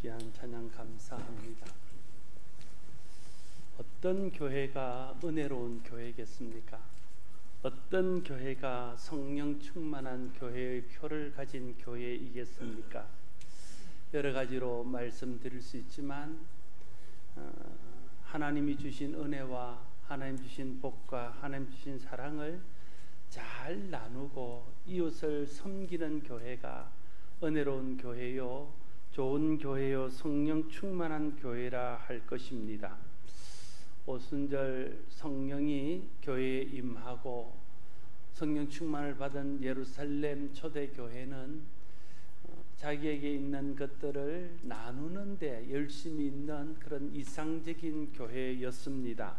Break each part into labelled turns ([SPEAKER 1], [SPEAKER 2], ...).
[SPEAKER 1] 귀한 찬양 감사합니다. 어떤 교회가 은혜로운 교회겠습니까? 어떤 교회가 성령 충만한 교회의 표를 가진 교회이겠습니까? 여러 가지로 말씀드릴 수 있지만 하나님이 주신 은혜와 하나님 주신 복과 하나님 주신 사랑을 잘 나누고 이웃을 섬기는 교회가 은혜로운 교회요, 좋은 교회요, 성령 충만한 교회라 할 것입니다. 오순절 성령이 교회에 임하고 성령 충만을 받은 예루살렘 초대교회는 자기에게 있는 것들을 나누는 데 열심히 있는 그런 이상적인 교회였습니다.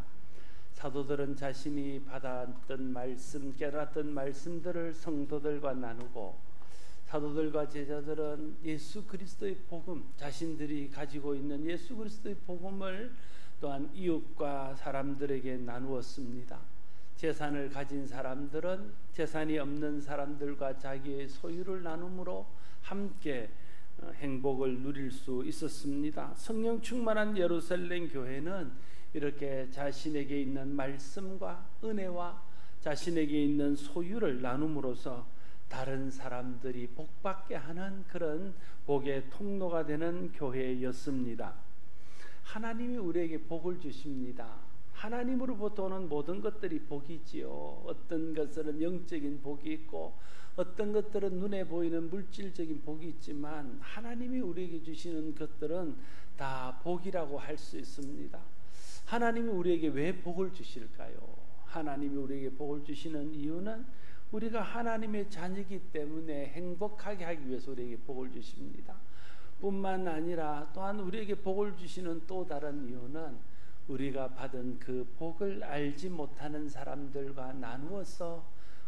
[SPEAKER 1] 사도들은 자신이 받았던 말씀, 깨달았던 말씀들을 성도들과 나누고, 사도들과 제자들은 예수 그리스도의 복음, 자신들이 가지고 있는 예수 그리스도의 복음을 또한 이웃과 사람들에게 나누었습니다. 재산을 가진 사람들은 재산이 없는 사람들과 자기의 소유를 나눔으로 함께 행복을 누릴 수 있었습니다. 성령 충만한 예루살렘 교회는 이렇게 자신에게 있는 말씀과 은혜와 자신에게 있는 소유를 나눔으로써 다른 사람들이 복받게 하는 그런 복의 통로가 되는 교회였습니다. 하나님이 우리에게 복을 주십니다. 하나님으로부터 오는 모든 것들이 복이지요. 어떤 것들은 영적인 복이 있고 어떤 것들은 눈에 보이는 물질적인 복이 있지만 하나님이 우리에게 주시는 것들은 다 복이라고 할 수 있습니다. 하나님이 우리에게 왜 복을 주실까요? 하나님이 우리에게 복을 주시는 이유는 우리가 하나님의 자녀이기 때문에 행복하게 하기 위해서 우리에게 복을 주십니다. 뿐만 아니라 또한 우리에게 복을 주시는 또 다른 이유는 우리가 받은 그 복을 알지 못하는 사람들과 나누어서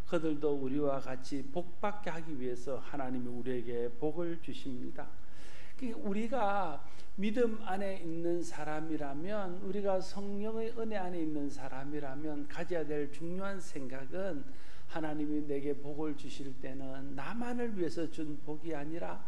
[SPEAKER 1] 그들도 우리와 같이 복받게 하기 위해서 하나님이 우리에게 복을 주십니다. 우리가 믿음 안에 있는 사람이라면, 우리가 성령의 은혜 안에 있는 사람이라면 가져야 될 중요한 생각은, 하나님이 내게 복을 주실 때는 나만을 위해서 준 복이 아니라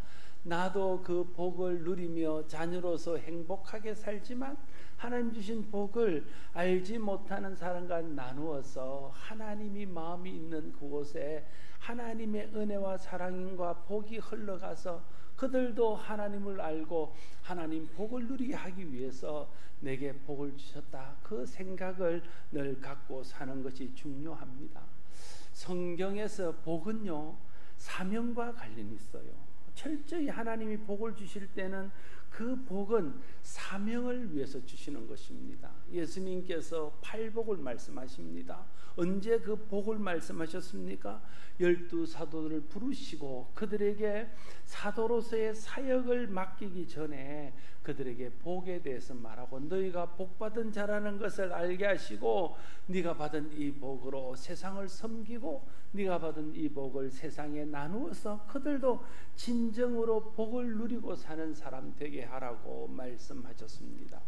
[SPEAKER 1] 나도 그 복을 누리며 자녀로서 행복하게 살지만 하나님 주신 복을 알지 못하는 사람과 나누어서 하나님이 마음이 있는 그곳에 하나님의 은혜와 사랑과 복이 흘러가서 그들도 하나님을 알고 하나님 복을 누리게 하기 위해서 내게 복을 주셨다, 그 생각을 늘 갖고 사는 것이 중요합니다. 성경에서 복은요, 사명과 관련이 있어요. 철저히 하나님이 복을 주실 때는 그 복은 사명을 위해서 주시는 것입니다. 예수님께서 팔복을 말씀하십니다. 언제 그 복을 말씀하셨습니까? 12사도들을 부르시고 그들에게 사도로서의 사역을 맡기기 전에 그들에게 복에 대해서 말하고, 너희가 복받은 자라는 것을 알게 하시고 네가 받은 이 복으로 세상을 섬기고 네가 받은 이 복을 세상에 나누어서 그들도 진정으로 복을 누리고 사는 사람 되게 하라고 말씀하셨습니다.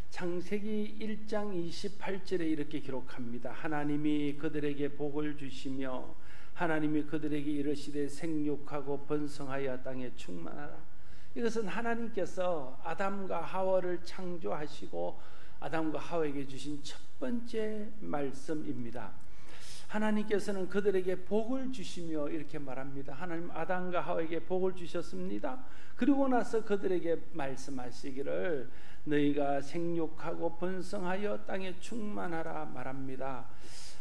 [SPEAKER 1] 창세기 1장 28절에 이렇게 기록합니다. 하나님이 그들에게 복을 주시며 하나님이 그들에게 이르시되 생육하고 번성하여 땅에 충만하라. 이것은 하나님께서 아담과 하와를 창조하시고 아담과 하와에게 주신 첫 번째 말씀입니다. 하나님께서는 그들에게 복을 주시며 이렇게 말합니다. 하나님 아담과 하와에게 복을 주셨습니다. 그리고 나서 그들에게 말씀하시기를 너희가 생육하고 번성하여 땅에 충만하라 말합니다.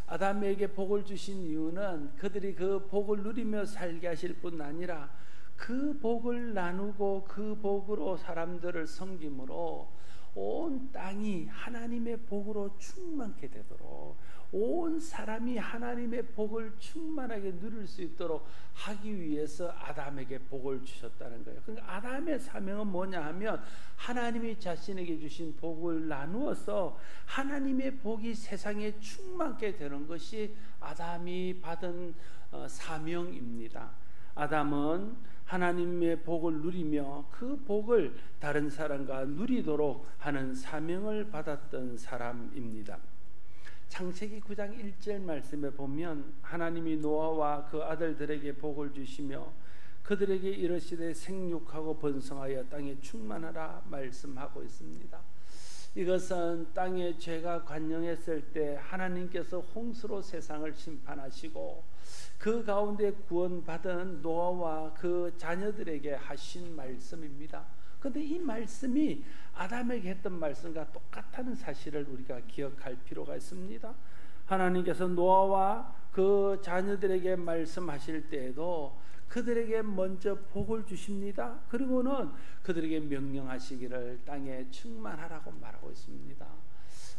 [SPEAKER 1] 아담에게 복을 주신 이유는 그들이 그 복을 누리며 살게 하실 뿐 아니라 그 복을 나누고 그 복으로 사람들을 섬김으로 온 땅이 하나님의 복으로 충만케 되도록, 온 사람이 하나님의 복을 충만하게 누릴 수 있도록 하기 위해서 아담에게 복을 주셨다는 거예요. 그러니까 아담의 사명은 뭐냐 하면 하나님이 자신에게 주신 복을 나누어서 하나님의 복이 세상에 충만케 되는 것이 아담이 받은 사명입니다. 아담은 하나님의 복을 누리며 그 복을 다른 사람과 누리도록 하는 사명을 받았던 사람입니다. 창세기 9장 1절 말씀에 보면 하나님이 노아와 그 아들들에게 복을 주시며 그들에게 이르시되 생육하고 번성하여 땅에 충만하라 말씀하고 있습니다. 이것은 땅에 죄가 관영했을 때 하나님께서 홍수로 세상을 심판하시고 그 가운데 구원받은 노아와 그 자녀들에게 하신 말씀입니다. 그런데 이 말씀이 아담에게 했던 말씀과 똑같다는 사실을 우리가 기억할 필요가 있습니다. 하나님께서 노아와 그 자녀들에게 말씀하실 때에도 그들에게 먼저 복을 주십니다. 그리고는 그들에게 명령하시기를 땅에 충만하라고 말하고 있습니다.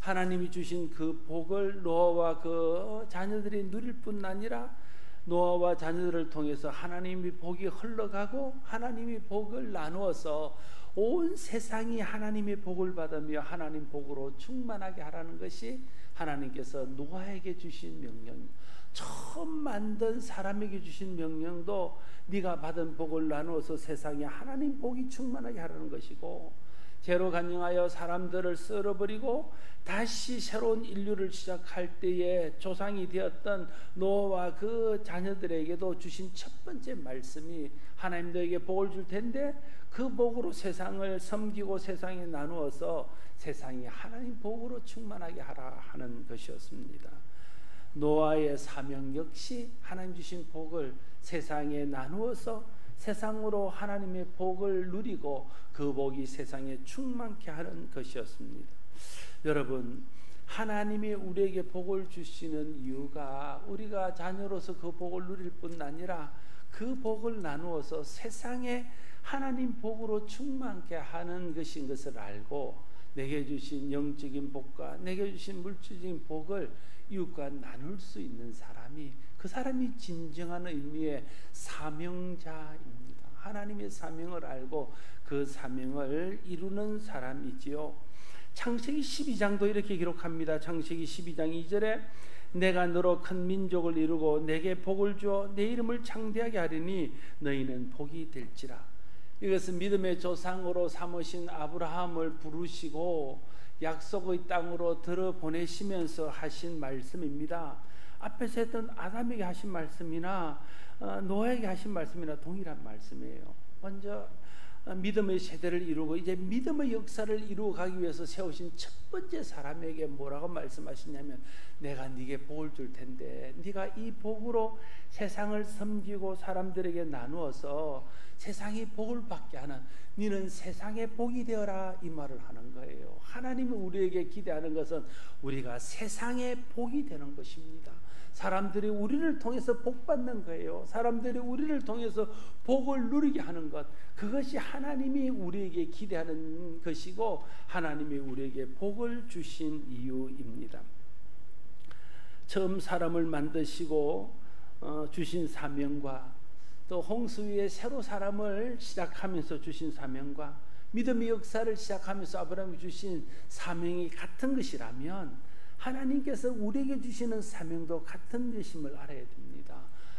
[SPEAKER 1] 하나님이 주신 그 복을 노아와 그 자녀들이 누릴 뿐 아니라 노아와 자녀들을 통해서 하나님의 복이 흘러가고 하나님이 복을 나누어서 온 세상이 하나님의 복을 받으며 하나님 복으로 충만하게 하라는 것이 하나님께서 노아에게 주신 명령입니다. 처음 만든 사람에게 주신 명령도 네가 받은 복을 나누어서 세상에 하나님 복이 충만하게 하라는 것이고, 죄로 간영하여 사람들을 썰어버리고 다시 새로운 인류를 시작할 때에 조상이 되었던 노아와 그 자녀들에게도 주신 첫 번째 말씀이 하나님들에게 복을 줄 텐데 그 복으로 세상을 섬기고 세상에 나누어서 세상이 하나님 복으로 충만하게 하라 하는 것이었습니다. 노아의 사명 역시 하나님 주신 복을 세상에 나누어서 세상으로 하나님의 복을 누리고 그 복이 세상에 충만케 하는 것이었습니다. 여러분, 하나님이 우리에게 복을 주시는 이유가 우리가 자녀로서 그 복을 누릴 뿐 아니라 그 복을 나누어서 세상에 하나님 복으로 충만케 하는 것인 것을 알고 내게 주신 영적인 복과 내게 주신 물질적인 복을 이웃과 나눌 수 있는 사람이, 그 사람이 진정한 의미의 사명자입니다. 하나님의 사명을 알고 그 사명을 이루는 사람이지요. 창세기 12장도 이렇게 기록합니다. 창세기 12장 2절에 내가 너로 큰 민족을 이루고 내게 복을 주어 내 이름을 창대하게 하리니 너희는 복이 될지라. 이것은 믿음의 조상으로 삼으신 아브라함을 부르시고 약속의 땅으로 들어보내시면서 하신 말씀입니다. 앞에서 했던 아담에게 하신 말씀이나 노아에게 하신 말씀이나 동일한 말씀이에요. 먼저 믿음의 세대를 이루고 이제 믿음의 역사를 이루어가기 위해서 세우신 첫 번째 사람에게 뭐라고 말씀하시냐면 내가 네게 복을 줄 텐데 네가 이 복으로 세상을 섬기고 사람들에게 나누어서 세상이 복을 받게 하는, 너는 세상의 복이 되어라, 이 말을 하는 거예요. 하나님이 우리에게 기대하는 것은 우리가 세상의 복이 되는 것입니다. 사람들이 우리를 통해서 복 받는 거예요. 사람들이 우리를 통해서 복을 누리게 하는 것, 그것이 하나님이 우리에게 기대하는 것이고 하나님이 우리에게 복을 주신 이유입니다. 처음 사람을 만드시고 주신 사명과 또 홍수 위에 새로 사람을 시작하면서 주신 사명과 믿음의 역사를 시작하면서 아브라함이 주신 사명이 같은 것이라면 하나님께서 우리에게 주시는 사명도 같은 것임을 알아야 됩니다.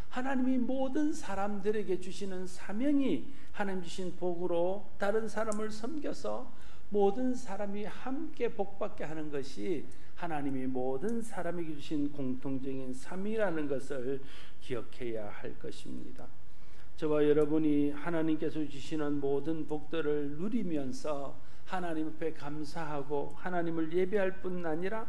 [SPEAKER 1] 하나님이 모든 사람들에게 주시는 사명이 하나님 주신 복으로 다른 사람을 섬겨서 모든 사람이 함께 복받게 하는 것이 하나님이 모든 사람에게 주신 공통적인 사명이라는 것을 기억해야 할 것입니다. 저와 여러분이 하나님께서 주시는 모든 복들을 누리면서 하나님 앞에 감사하고 하나님을 예배할 뿐 아니라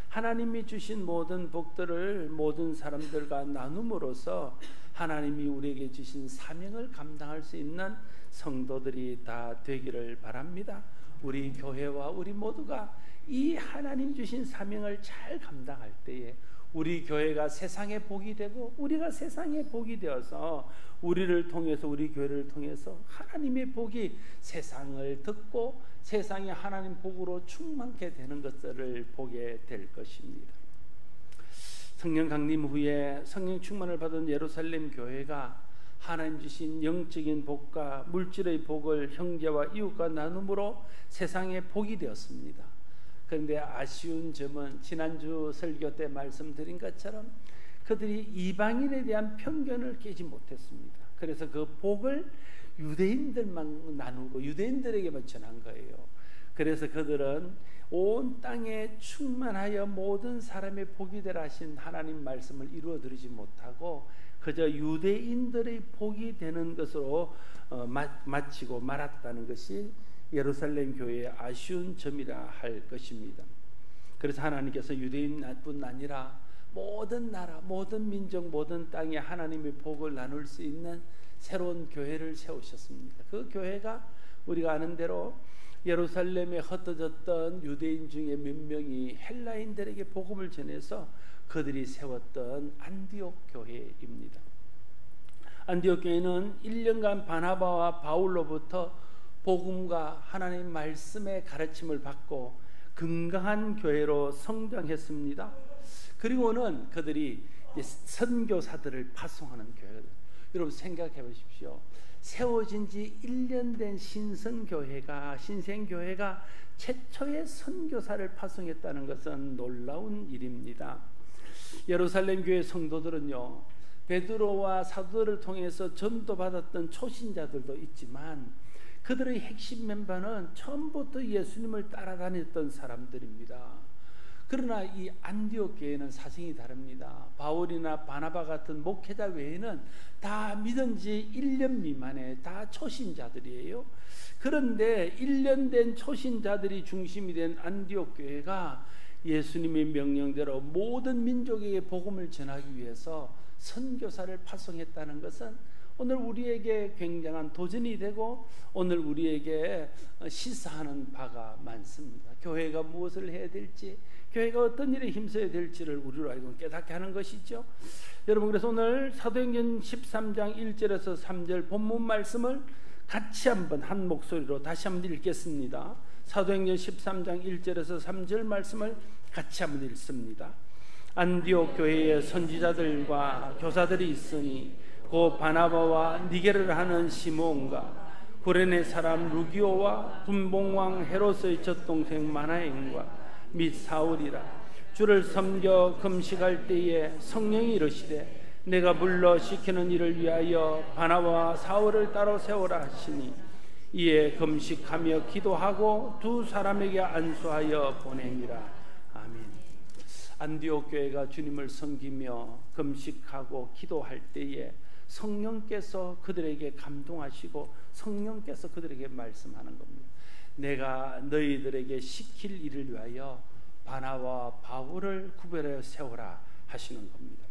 [SPEAKER 1] 하나님이 주신 모든 복들을 모든 사람들과 나눔으로써 하나님이 우리에게 주신 사명을 감당할 수 있는 성도들이 다 되기를 바랍니다. 우리 교회와 우리 모두가 이 하나님 주신 사명을 잘 감당할 때에 우리 교회가 세상의 복이 되고 우리가 세상의 복이 되어서 우리를 통해서, 우리 교회를 통해서 하나님의 복이 세상을 듣고 세상이 하나님 복으로 충만케 되는 것들을 보게 될 것입니다. 성령 강림 후에 성령 충만을 받은 예루살렘 교회가 하나님 주신 영적인 복과 물질의 복을 형제와 이웃과 나눔으로 세상의 복이 되었습니다. 그런데 아쉬운 점은 지난주 설교 때 말씀드린 것처럼 그들이 이방인에 대한 편견을 깨지 못했습니다. 그래서 그 복을 유대인들만 나누고 유대인들에게만 전한 거예요. 그래서 그들은 온 땅에 충만하여 모든 사람의 복이 되라 하신 하나님 말씀을 이루어드리지 못하고 그저 유대인들의 복이 되는 것으로 마치고 말았다는 것이 예루살렘 교회의 아쉬운 점이라 할 것입니다. 그래서 하나님께서 유대인뿐 아니라 모든 나라, 모든 민족, 모든 땅에 하나님의 복을 나눌 수 있는 새로운 교회를 세우셨습니다. 그 교회가 우리가 아는 대로 예루살렘에 흩어졌던 유대인 중에 몇 명이 헬라인들에게 복음을 전해서 그들이 세웠던 안디옥 교회입니다. 안디옥 교회는 1년간 바나바와 바울로부터 복음과 하나님 말씀의 가르침을 받고 건강한 교회로 성장했습니다. 그리고는 그들이 선교사들을 파송하는 교회들. 여러분 생각해 보십시오. 세워진 지 1년 된 신생교회가 최초의 선교사를 파송했다는 것은 놀라운 일입니다. 예루살렘 교회 성도들은요, 베드로와 사도들을 통해서 전도받았던 초신자들도 있지만 그들의 핵심 멤버는 처음부터 예수님을 따라다녔던 사람들입니다. 그러나 이 안디옥 교회는 사정이 다릅니다. 바울이나 바나바 같은 목회자 외에는 다 믿은 지 1년 미만의 다 초신자들이에요. 그런데 1년 된 초신자들이 중심이 된 안디옥 교회가 예수님의 명령대로 모든 민족에게 복음을 전하기 위해서 선교사를 파송했다는 것은 오늘 우리에게 굉장한 도전이 되고 오늘 우리에게 시사하는 바가 많습니다. 교회가 무엇을 해야 될지, 교회가 어떤 일에 힘써야 될지를 우리로 하여금 깨닫게 하는 것이죠. 여러분, 그래서 오늘 사도행전 13장 1절에서 3절 본문 말씀을 같이 한번 한 목소리로 다시 한번 읽겠습니다. 사도행전 13장 1절에서 3절 말씀을 같이 한번 읽습니다. 안디옥 교회에 선지자들과 교사들이 있으니 곧 바나바와 니게를 하는 시몬과 구레네 사람 루기오와 분봉왕 헤롯의 젖동생 마나행과 및 사울이라. 주를 섬겨 금식할 때에 성령이 이르시되 내가 불러 시키는 일을 위하여 바나바와 사울을 따로 세우라 하시니 이에 금식하며 기도하고 두 사람에게 안수하여 보내니라. 아멘. 안디옥 교회가 주님을 섬기며 금식하고 기도할 때에 성령께서 그들에게 감동하시고 성령께서 그들에게 말씀하는 겁니다. 내가 너희들에게 시킬 일을 위하여 바나바와 바울을 구별하여 세우라 하시는 겁니다.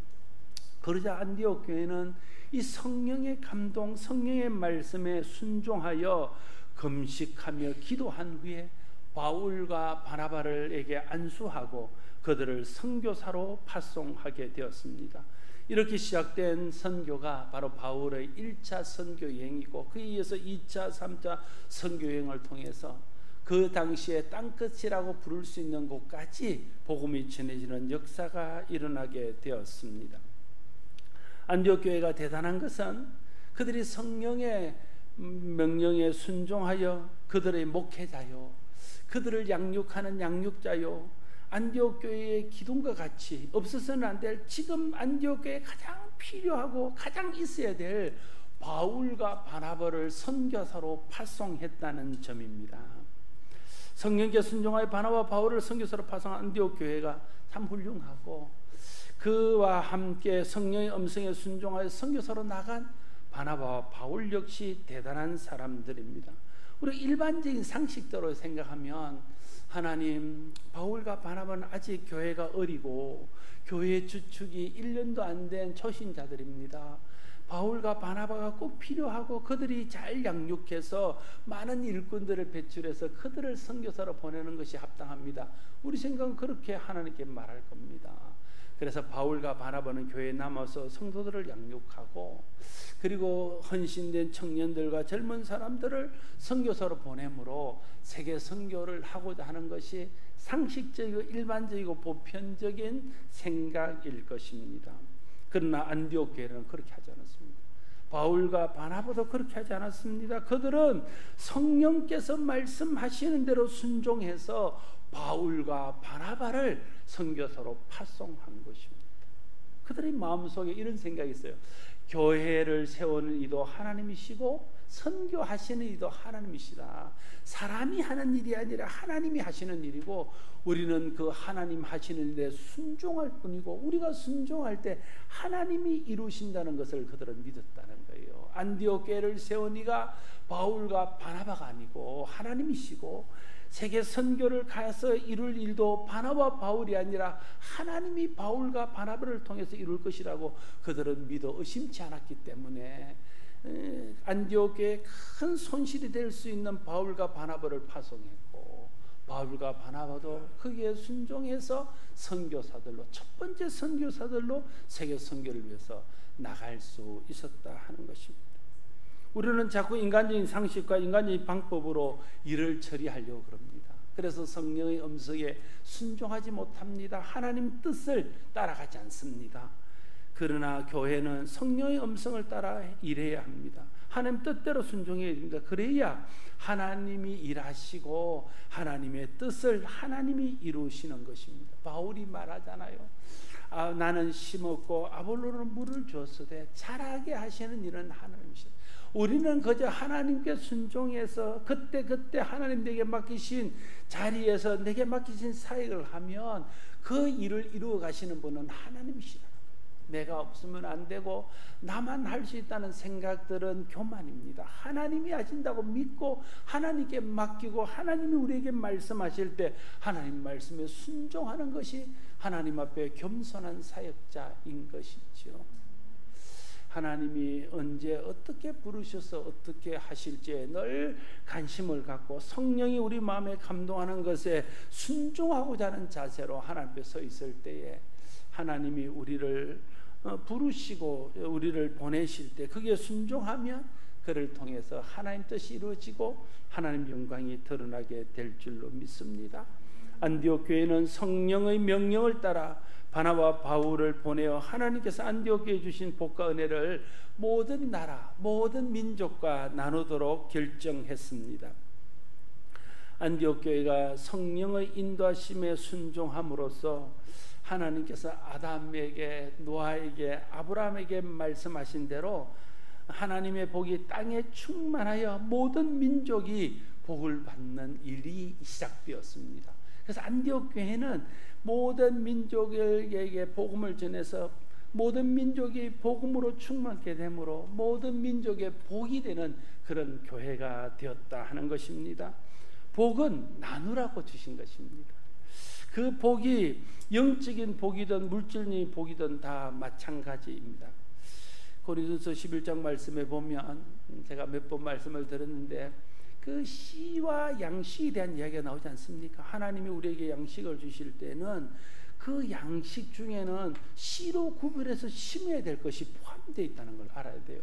[SPEAKER 1] 그러자 안디옥 교회는 이 성령의 감동, 성령의 말씀에 순종하여 금식하며 기도한 후에 바울과 바나바를에게 안수하고 그들을 선교사로 파송하게 되었습니다. 이렇게 시작된 선교가 바로 바울의 1차 선교 여행이고 그에 이어서 2차, 3차 선교 여행을 통해서 그 당시에 땅끝이라고 부를 수 있는 곳까지 복음이 전해지는 역사가 일어나게 되었습니다. 안디옥 교회가 대단한 것은 그들이 성령의 명령에 순종하여 그들의 목회자요, 그들을 양육하는 양육자요, 안디옥 교회의 기둥과 같이 없어서는 안 될, 지금 안디옥 교회에 가장 필요하고 가장 있어야 될 바울과 바나바를 선교사로 파송했다는 점입니다. 성령께 순종하여 바나바 바울을 선교사로 파송한 안디옥 교회가 참 훌륭하고 그와 함께 성령의 음성에 순종하여 선교사로 나간 바나바와 바울 역시 대단한 사람들입니다. 우리 일반적인 상식대로 생각하면 하나님, 바울과 바나바는 아직 교회가 어리고 교회의 주축이 1년도 안 된 초신자들입니다. 바울과 바나바가 꼭 필요하고 그들이 잘 양육해서 많은 일꾼들을 배출해서 그들을 선교사로 보내는 것이 합당합니다. 우리 생각은 그렇게 하나님께 말할 겁니다. 그래서 바울과 바나바는 교회에 남아서 성도들을 양육하고 그리고 헌신된 청년들과 젊은 사람들을 선교사로 보내므로 세계 선교를 하고자 하는 것이 상식적이고 일반적이고 보편적인 생각일 것입니다. 그러나 안디옥 교회는 그렇게 하지 않았습니다. 바울과 바나바도 그렇게 하지 않았습니다. 그들은 성령께서 말씀하시는 대로 순종해서 바울과 바나바를 선교사로 파송한 것입니다. 그들의 마음속에 이런 생각이 있어요. 교회를 세우는 이도 하나님이시고 선교하시는 이도 하나님이시다. 사람이 하는 일이 아니라 하나님이 하시는 일이고 우리는 그 하나님 하시는 일에 순종할 뿐이고 우리가 순종할 때 하나님이 이루신다는 것을 그들은 믿었다는 거예요. 안디옥 교회를 세운 이가 바울과 바나바가 아니고 하나님이시고 세계 선교를 가서 이룰 일도 바나바 바울이 아니라 하나님이 바울과 바나바를 통해서 이룰 것이라고 그들은 믿어 의심치 않았기 때문에 안디옥 교회에 큰 손실이 될 수 있는 바울과 바나바를 파송했고 바울과 바나바도 거기에 순종해서 선교사들로 첫 번째 선교사들로 세계 선교를 위해서 나갈 수 있었다 하는 것입니다. 우리는 자꾸 인간적인 상식과 인간적인 방법으로 일을 처리하려고 그럽니다. 그래서 성령의 음성에 순종하지 못합니다. 하나님 뜻을 따라가지 않습니다. 그러나 교회는 성령의 음성을 따라 일해야 합니다. 하나님 뜻대로 순종해야 됩니다. 그래야 하나님이 일하시고 하나님의 뜻을 하나님이 이루시는 것입니다. 바울이 말하잖아요. 나는 심었고 아볼로는 물을 줬으되 자라게 하시는 일은 하나님이시다. 우리는 그저 하나님께 순종해서 그때 하나님 내게 맡기신 자리에서 내게 맡기신 사역을 하면 그 일을 이루어 가시는 분은 하나님이시다. 내가 없으면 안 되고 나만 할 수 있다는 생각들은 교만입니다. 하나님이 하신다고 믿고 하나님께 맡기고 하나님이 우리에게 말씀하실 때 하나님 말씀에 순종하는 것이 하나님 앞에 겸손한 사역자인 것이죠. 하나님이 언제 어떻게 부르셔서 어떻게 하실지에 늘 관심을 갖고 성령이 우리 마음에 감동하는 것에 순종하고자 하는 자세로 하나님 앞에 서 있을 때에 하나님이 우리를 부르시고 우리를 보내실 때 거기에 순종하면 그를 통해서 하나님 뜻이 이루어지고 하나님 영광이 드러나게 될 줄로 믿습니다. 안디옥 교회는 성령의 명령을 따라 바나바와 바울을 보내어 하나님께서 안디옥 교회에 주신 복과 은혜를 모든 나라 모든 민족과 나누도록 결정했습니다. 안디옥 교회가 성령의 인도하심에 순종함으로써 하나님께서 아담에게 노아에게 아브라함에게 말씀하신 대로 하나님의 복이 땅에 충만하여 모든 민족이 복을 받는 일이 시작되었습니다. 그래서 안디옥 교회는 모든 민족에게 복음을 전해서 모든 민족이 복음으로 충만케 되므로 모든 민족의 복이 되는 그런 교회가 되었다 하는 것입니다. 복은 나누라고 주신 것입니다. 그 복이 영적인 복이든 물질적인 복이든 다 마찬가지입니다. 고린도서 11장 말씀에 보면 제가 몇 번 말씀을 드렸는데 그 씨와 양식에 대한 이야기가 나오지 않습니까? 하나님이 우리에게 양식을 주실 때는 그 양식 중에는 씨로 구별해서 심어야 될 것이 포함되어 있다는 걸 알아야 돼요.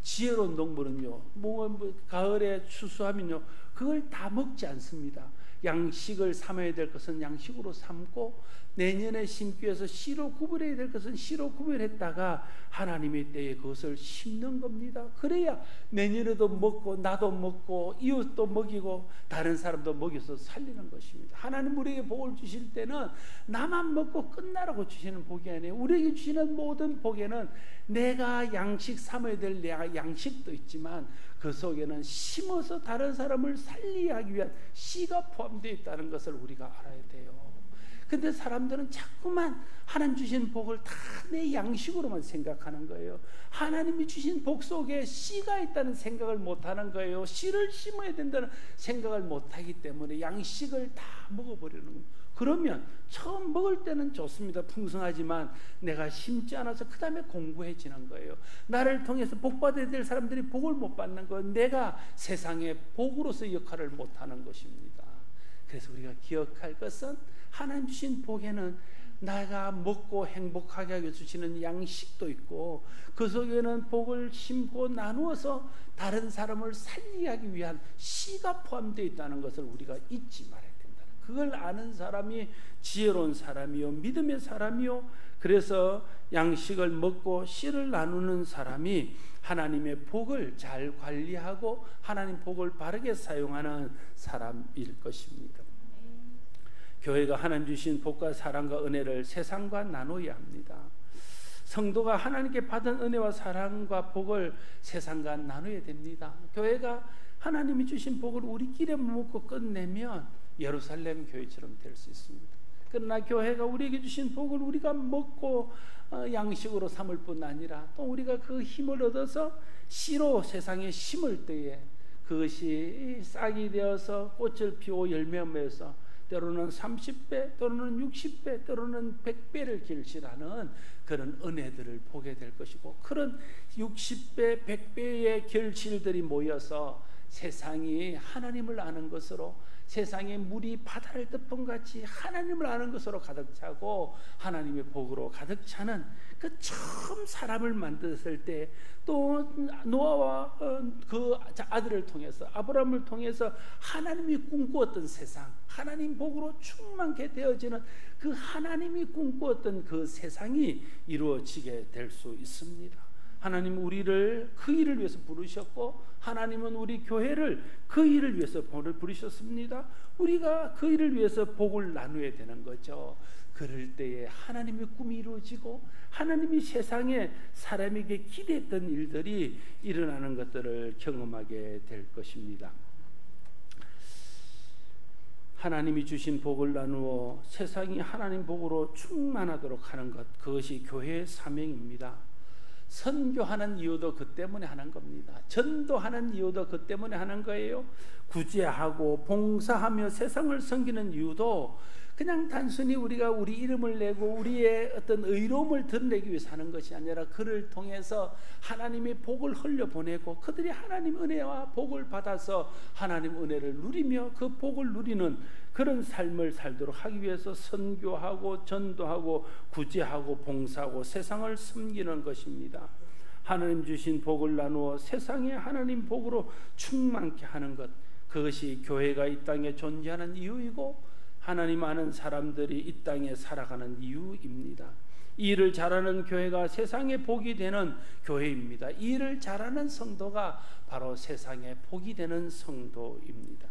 [SPEAKER 1] 지혜로운 동물은요, 가을에 추수하면요, 그걸 다 먹지 않습니다. 양식을 삼아야 될 것은 양식으로 삼고 내년에 심기 위해서 씨로 구별해야 될 것은 씨로 구별했다가 하나님의 때에 그것을 심는 겁니다. 그래야 내년에도 먹고 나도 먹고 이웃도 먹이고 다른 사람도 먹여서 살리는 것입니다. 하나님 우리에게 복을 주실 때는 나만 먹고 끝나라고 주시는 복이 아니에요. 우리에게 주시는 모든 복에는 내가 양식 삼아야 될 양식도 있지만 그 속에는 심어서 다른 사람을 살리게 하기 위한 씨가 포함되어 있다는 것을 우리가 알아야 돼요. 근데 사람들은 자꾸만 하나님 주신 복을 다 내 양식으로만 생각하는 거예요. 하나님이 주신 복 속에 씨가 있다는 생각을 못하는 거예요. 씨를 심어야 된다는 생각을 못하기 때문에 양식을 다 먹어버리는 거예요. 그러면 처음 먹을 때는 좋습니다. 풍성하지만 내가 심지 않아서 그 다음에 공고해지는 거예요. 나를 통해서 복 받아야 될 사람들이 복을 못 받는 거예요. 내가 세상에 복으로서 역할을 못하는 것입니다. 그래서 우리가 기억할 것은 하나님 주신 복에는 내가 먹고 행복하게 하게 주시는 양식도 있고 그 속에는 복을 심고 나누어서 다른 사람을 살리게 하기 위한 씨가 포함되어 있다는 것을 우리가 잊지 말아야 된다. 그걸 아는 사람이 지혜로운 사람이요 믿음의 사람이요 그래서 양식을 먹고 씨를 나누는 사람이 하나님의 복을 잘 관리하고 하나님 복을 바르게 사용하는 사람일 것입니다. 교회가 하나님 주신 복과 사랑과 은혜를 세상과 나눠야 합니다. 성도가 하나님께 받은 은혜와 사랑과 복을 세상과 나눠야 됩니다. 교회가 하나님이 주신 복을 우리끼리 먹고 끝내면 예루살렘 교회처럼 될 수 있습니다. 그러나 교회가 우리에게 주신 복을 우리가 먹고 양식으로 삼을 뿐 아니라 또 우리가 그 힘을 얻어서 씨로 세상에 심을 때에 그것이 싹이 되어서 꽃을 피우고 열매 맺어서 때로는 30배, 때로는 60배, 때로는 100배를 결실하는 그런 은혜들을 보게 될 것이고, 그런 60배, 100배의 결실들이 모여서 세상이 하나님을 아는 것으로, 세상의 물이 바다를 덮은 같이 하나님을 아는 것으로 가득 차고 하나님의 복으로 가득 차는 그 처음 사람을 만들었을 때, 또 노아와 그 아들을 통해서, 아브라함을 통해서 하나님이 꿈꾸었던 세상, 하나님 복으로 충만케 되어지는 그 하나님이 꿈꾸었던 그 세상이 이루어지게 될 수 있습니다. 하나님은 우리를 그 일을 위해서 부르셨고, 하나님은 우리 교회를 그 일을 위해서 부르셨습니다. 우리가 그 일을 위해서 복을 나누어야 되는 거죠. 그럴 때에 하나님의 꿈이 이루어지고 하나님이 세상에 사람에게 기대했던 일들이 일어나는 것들을 경험하게 될 것입니다. 하나님이 주신 복을 나누어 세상이 하나님 복으로 충만하도록 하는 것, 그것이 교회의 사명입니다. 선교하는 이유도 그 때문에 하는 겁니다. 전도하는 이유도 그 때문에 하는 거예요. 구제하고 봉사하며 세상을 섬기는 이유도 그냥 단순히 우리가 우리 이름을 내고 우리의 어떤 의로움을 드러내기 위해서 하는 것이 아니라, 그를 통해서 하나님의 복을 흘려보내고 그들이 하나님 은혜와 복을 받아서 하나님 은혜를 누리며 그 복을 누리는 그런 삶을 살도록 하기 위해서 선교하고 전도하고 구제하고 봉사하고 세상을 섬기는 것입니다. 하나님 주신 복을 나누어 세상에 하나님 복으로 충만케 하는 것, 그것이 교회가 이 땅에 존재하는 이유이고 하나님 아는 사람들이 이 땅에 살아가는 이유입니다. 이 일을 잘하는 교회가 세상에 복이 되는 교회입니다. 이 일을 잘하는 성도가 바로 세상에 복이 되는 성도입니다.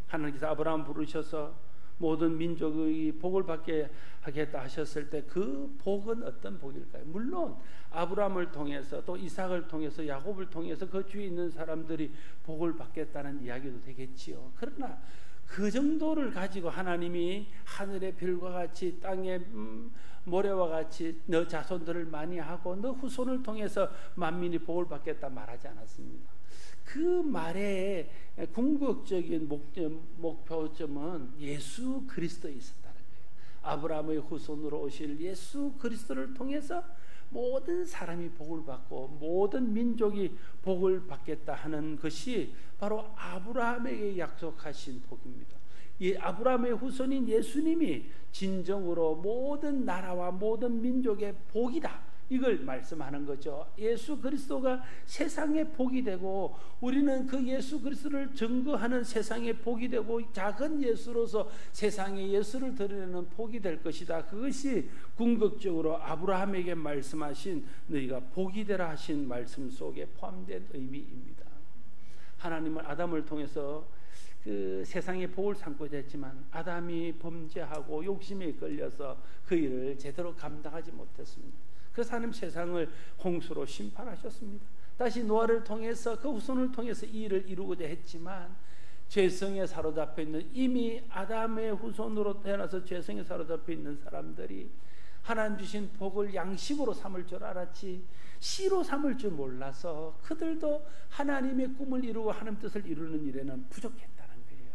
[SPEAKER 1] 하나님께서 아브라함 부르셔서 모든 민족의 복을 받게 하겠다 하셨을 때 그 복은 어떤 복일까요? 물론 아브라함을 통해서 또 이삭을 통해서 야곱을 통해서 그 주위에 있는 사람들이 복을 받겠다는 이야기도 되겠지요. 그러나 그 정도를 가지고 하나님이 하늘의 별과 같이 땅의 모래와 같이 너 자손들을 많이 하고 너 후손을 통해서 만민이 복을 받겠다 말하지 않았습니다. 그 말의 궁극적인 목표점은 예수 그리스도에 있었다는 거예요. 아브라함의 후손으로 오실 예수 그리스도를 통해서 모든 사람이 복을 받고 모든 민족이 복을 받겠다 하는 것이 바로 아브라함에게 약속하신 복입니다. 이 아브라함의 후손인 예수님이 진정으로 모든 나라와 모든 민족의 복이다, 이걸 말씀하는 거죠. 예수 그리스도가 세상의 복이 되고 우리는 그 예수 그리스도를 증거하는 세상의 복이 되고 작은 예수로서 세상에 예수를 드러내는 복이 될 것이다. 그것이 궁극적으로 아브라함에게 말씀하신 너희가 복이 되라 하신 말씀 속에 포함된 의미입니다. 하나님은 아담을 통해서 그 세상의 복을 삼고자 했지만 아담이 범죄하고 욕심에 끌려서 그 일을 제대로 감당하지 못했습니다. 그래서 하나님 세상을 홍수로 심판하셨습니다. 다시 노아를 통해서 그 후손을 통해서 이 일을 이루고자 했지만 죄성에 사로잡혀 있는, 이미 아담의 후손으로 태어나서 죄성에 사로잡혀 있는 사람들이 하나님 주신 복을 양식으로 삼을 줄 알았지 씨로 삼을 줄 몰라서 그들도 하나님의 꿈을 이루고 하나님 뜻을 이루는 일에는 부족했다는 거예요.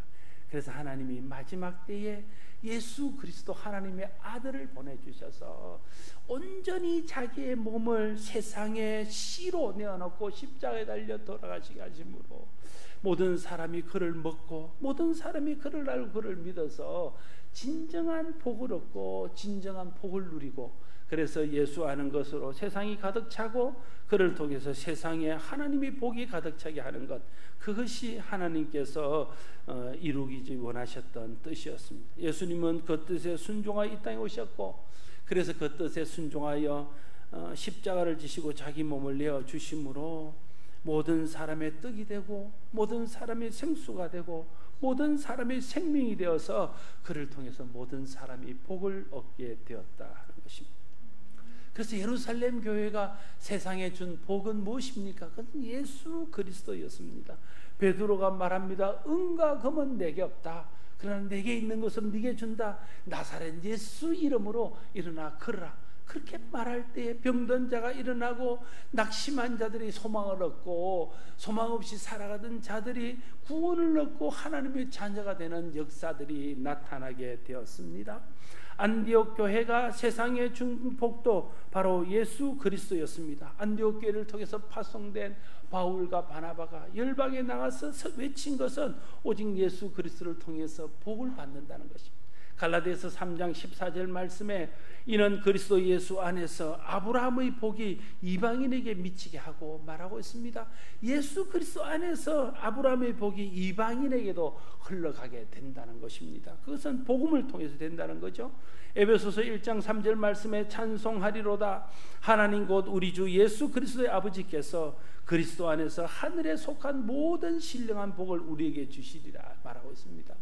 [SPEAKER 1] 그래서 하나님이 마지막 때에 예수 그리스도 하나님의 아들을 보내주셔서 온전히 자기의 몸을 세상의 씨로 내어놓고 십자가에 달려 돌아가시게 하심으로 모든 사람이 그를 먹고 모든 사람이 그를 알고 그를 믿어서 진정한 복을 얻고 진정한 복을 누리고, 그래서 예수 아는 것으로 세상이 가득 차고 그를 통해서 세상에 하나님의 복이 가득 차게 하는 것, 그것이 하나님께서 이루기 원하셨던 뜻이었습니다. 예수님은 그 뜻에 순종하여 이 땅에 오셨고, 그래서 그 뜻에 순종하여 십자가를 지시고 자기 몸을 내어 주심으로 모든 사람의 떡이 되고 모든 사람의 생수가 되고 모든 사람의 생명이 되어서 그를 통해서 모든 사람이 복을 얻게 되었다 하는 것입니다. 그래서 예루살렘 교회가 세상에 준 복은 무엇입니까? 그것은 예수 그리스도였습니다. 베드로가 말합니다. 은과 금은 내게 없다. 그러나 내게 있는 것은 네게 준다. 나사렛 예수 이름으로 일어나 걸으라. 그렇게 말할 때에 병든 자가 일어나고 낙심한 자들이 소망을 얻고 소망 없이 살아가던 자들이 구원을 얻고 하나님의 자녀가 되는 역사들이 나타나게 되었습니다. 안디옥 교회가 세상에 준 복도 바로 예수 그리스도였습니다. 안디옥 교회를 통해서 파송된 바울과 바나바가 열방에 나가서 외친 것은 오직 예수 그리스도를 통해서 복을 받는다는 것입니다. 갈라디아서 3장 14절 말씀에 이는 그리스도 예수 안에서 아브라함의 복이 이방인에게 미치게 하고 말하고 있습니다. 예수 그리스도 안에서 아브라함의 복이 이방인에게도 흘러가게 된다는 것입니다. 그것은 복음을 통해서 된다는 거죠. 에베소서 1장 3절 말씀에 찬송하리로다 하나님 곧 우리 주 예수 그리스도의 아버지께서 그리스도 안에서 하늘에 속한 모든 신령한 복을 우리에게 주시리라 말하고 있습니다.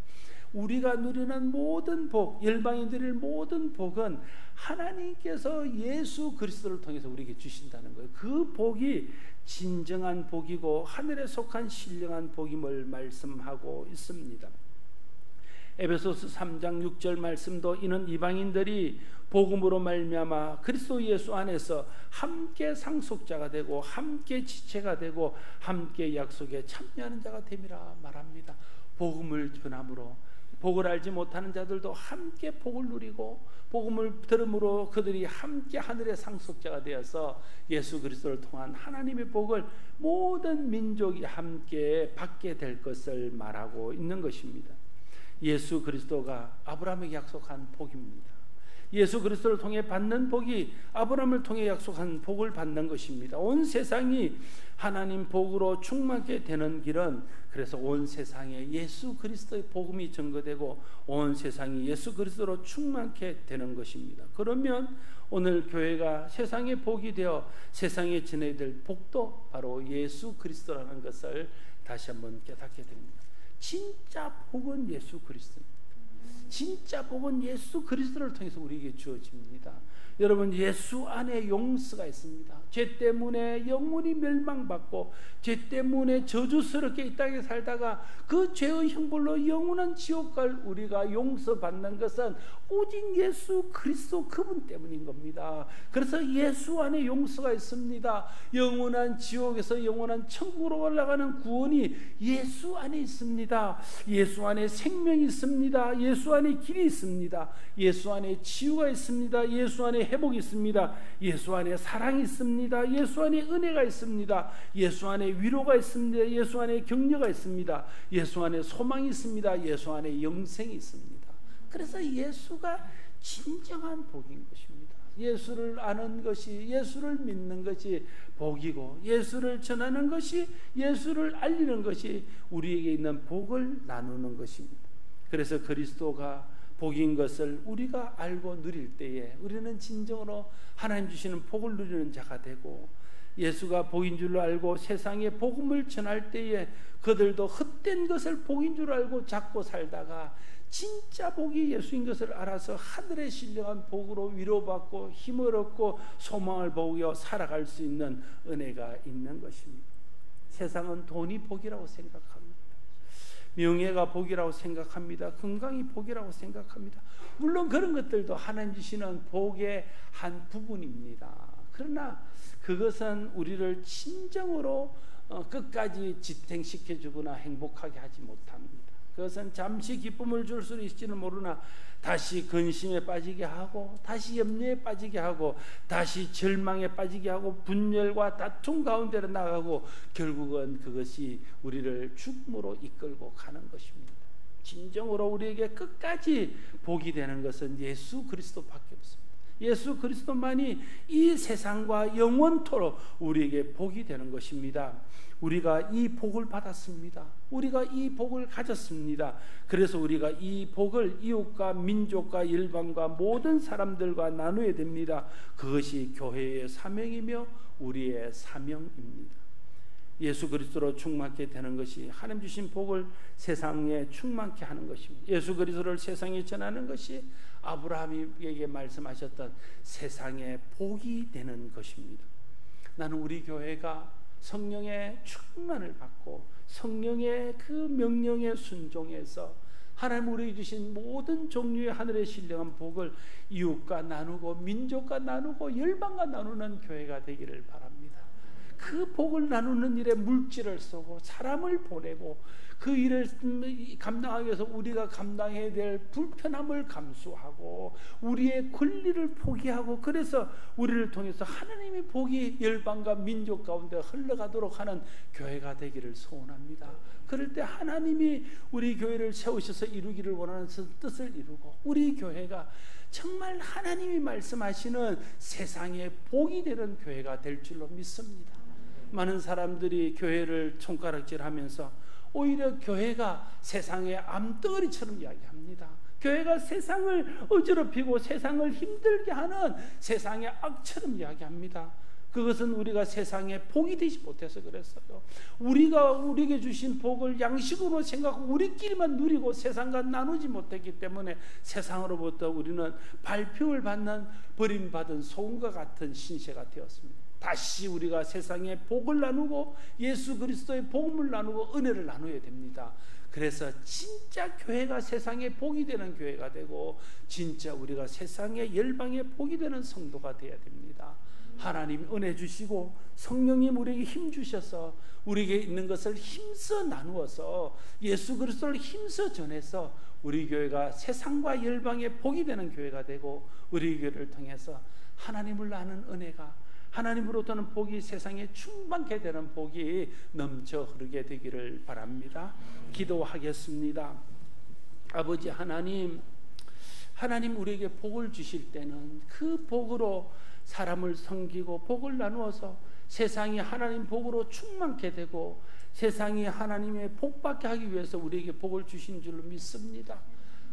[SPEAKER 1] 우리가 누리는 모든 복, 열방이 누릴 모든 복은 하나님께서 예수 그리스도를 통해서 우리에게 주신다는 거예요. 그 복이 진정한 복이고 하늘에 속한 신령한 복임을 말씀하고 있습니다. 에베소서 3장 6절 말씀도 이는 이방인들이 복음으로 말미암아 그리스도 예수 안에서 함께 상속자가 되고 함께 지체가 되고 함께 약속에 참여하는 자가 됨이라 말합니다. 복음을 전함으로 복을 알지 못하는 자들도 함께 복을 누리고 복음을 들음으로 그들이 함께 하늘의 상속자가 되어서 예수 그리스도를 통한 하나님의 복을 모든 민족이 함께 받게 될 것을 말하고 있는 것입니다. 예수 그리스도가 아브라함에게 약속한 복입니다. 예수 그리스도를 통해 받는 복이 아브라함을 통해 약속한 복을 받는 것입니다. 온 세상이 하나님 복으로 충만하게 되는 길은 그래서 온 세상에 예수 그리스도의 복음이 전거되고 온 세상이 예수 그리스도로 충만하게 되는 것입니다. 그러면 오늘 교회가 세상의 복이 되어 세상에 전해야 될 복도 바로 예수 그리스도라는 것을 다시 한번 깨닫게 됩니다. 진짜 복은 예수 그리스도입니다. 진짜 복은 예수 그리스도를 통해서 우리에게 주어집니다. 여러분, 예수 안에 용서가 있습니다. 죄 때문에 영혼이 멸망받고 죄 때문에 저주스럽게 이 땅에 살다가 그 죄의 형벌로 영원한 지옥 갈 우리가 용서받는 것은 오직 예수 그리스도 그분 때문인 겁니다. 그래서 예수 안에 용서가 있습니다. 영원한 지옥에서 영원한 천국으로 올라가는 구원이 예수 안에 있습니다. 예수 안에 생명이 있습니다. 예수 안에 길이 있습니다. 예수 안에 치유가 있습니다. 예수 안에 회복이 있습니다. 예수 안에 사랑이 있습니다. 예수 안에 은혜가 있습니다. 예수 안에 위로가 있습니다. 예수 안에 격려가 있습니다. 예수 안에 소망이 있습니다. 예수 안에 영생이 있습니다. 그래서 예수가 진정한 복인 것입니다. 예수를 아는 것이, 예수를 믿는 것이 복이고, 예수를 전하는 것이, 예수를 알리는 것이 우리에게 있는 복을 나누는 것입니다. 그래서 그리스도가 복인 것을 우리가 알고 누릴 때에 우리는 진정으로 하나님 주시는 복을 누리는 자가 되고, 예수가 복인 줄로 알고 세상에 복음을 전할 때에 그들도 헛된 것을 복인 줄 알고 잡고 살다가 진짜 복이 예수인 것을 알아서 하늘의 신령한 복으로 위로받고 힘을 얻고 소망을 보여 살아갈 수 있는 은혜가 있는 것입니다. 세상은 돈이 복이라고 생각합니다. 명예가 복이라고 생각합니다. 건강이 복이라고 생각합니다. 물론 그런 것들도 하나님 주시는 복의 한 부분입니다. 그러나 그것은 우리를 진정으로 끝까지 지탱시켜 주거나 행복하게 하지 못합니다. 그것은 잠시 기쁨을 줄 수 있을지는 모르나 다시 근심에 빠지게 하고, 다시 염려에 빠지게 하고, 다시 절망에 빠지게 하고, 분열과 다툼 가운데로 나가고, 결국은 그것이 우리를 죽음으로 이끌고 가는 것입니다. 진정으로 우리에게 끝까지 복이 되는 것은 예수 그리스도밖에 없습니다. 예수 그리스도만이 이 세상과 영원토록 우리에게 복이 되는 것입니다. 우리가 이 복을 받았습니다. 우리가 이 복을 가졌습니다. 그래서 우리가 이 복을 이웃과 민족과 열방과 모든 사람들과 나누어야 됩니다. 그것이 교회의 사명이며 우리의 사명입니다. 예수 그리스도로 충만케 되는 것이 하나님 주신 복을 세상에 충만케 하는 것입니다. 예수 그리스도를 세상에 전하는 것이 아브라함에게 말씀하셨던 세상의 복이 되는 것입니다. 나는 우리 교회가 성령의 충만을 받고 성령의 그 명령에 순종해서 하나님 우리에게 주신 모든 종류의 하늘의 신령한 복을 이웃과 나누고 민족과 나누고 열방과 나누는 교회가 되기를 바랍니다. 그 복을 나누는 일에 물질을 쏘고 사람을 보내고 그 일을 감당하기 위해서 우리가 감당해야 될 불편함을 감수하고 우리의 권리를 포기하고 그래서 우리를 통해서 하나님의 복이 열방과 민족 가운데 흘러가도록 하는 교회가 되기를 소원합니다. 그럴 때 하나님이 우리 교회를 세우셔서 이루기를 원하는 뜻을 이루고 우리 교회가 정말 하나님이 말씀하시는 세상의 복이 되는 교회가 될 줄로 믿습니다. 많은 사람들이 교회를 손가락질하면서 오히려 교회가 세상의 암덩어리처럼 이야기합니다. 교회가 세상을 어지럽히고 세상을 힘들게 하는 세상의 악처럼 이야기합니다. 그것은 우리가 세상에 복이 되지 못해서 그랬어요. 우리가 우리에게 주신 복을 양식으로 생각하고 우리끼리만 누리고 세상과 나누지 못했기 때문에 세상으로부터 우리는 발표를 받는 버림받은 소금과 같은 신세가 되었습니다. 다시 우리가 세상에 복을 나누고 예수 그리스도의 복음을 나누고 은혜를 나누어야 됩니다. 그래서 진짜 교회가 세상에 복이 되는 교회가 되고 진짜 우리가 세상에 열방에 복이 되는 성도가 되어야 됩니다. 하나님 은혜 주시고 성령님 우리에게 힘 주셔서 우리에게 있는 것을 힘써 나누어서 예수 그리스도를 힘써 전해서 우리 교회가 세상과 열방에 복이 되는 교회가 되고 우리 교회를 통해서 하나님을 아는 은혜가 하나님으로부터는 복이 세상에 충만케 되는 복이 넘쳐 흐르게 되기를 바랍니다. 기도하겠습니다. 아버지 하나님, 하나님 우리에게 복을 주실 때는 그 복으로 사람을 섬기고 복을 나누어서 세상이 하나님 복으로 충만케 되고 세상이 하나님의 복받게 하기 위해서 우리에게 복을 주신 줄로 믿습니다.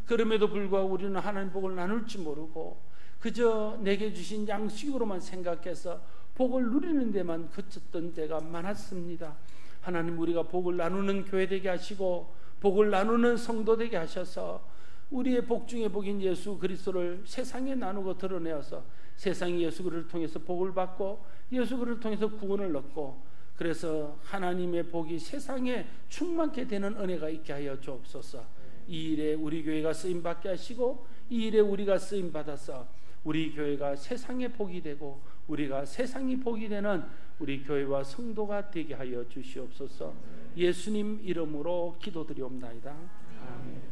[SPEAKER 1] 그럼에도 불구하고 우리는 하나님 복을 나눌 줄 모르고 그저 내게 주신 양식으로만 생각해서 복을 누리는 데만 그쳤던 때가 많았습니다. 하나님 우리가 복을 나누는 교회 되게 하시고 복을 나누는 성도 되게 하셔서 우리의 복 중에 복인 예수 그리스도를 세상에 나누고 드러내어서 세상이 예수 그리스도를 통해서 복을 받고 예수 그리스도를 통해서 구원을 얻고 그래서 하나님의 복이 세상에 충만케 되는 은혜가 있게 하여 주옵소서. 이 일에 우리 교회가 쓰임받게 하시고 이 일에 우리가 쓰임받아서 우리 교회가 세상의 복이 되고 우리가 세상이 복이 되는 우리 교회와 성도가 되게 하여 주시옵소서. 예수님 이름으로 기도드리옵나이다. 아멘.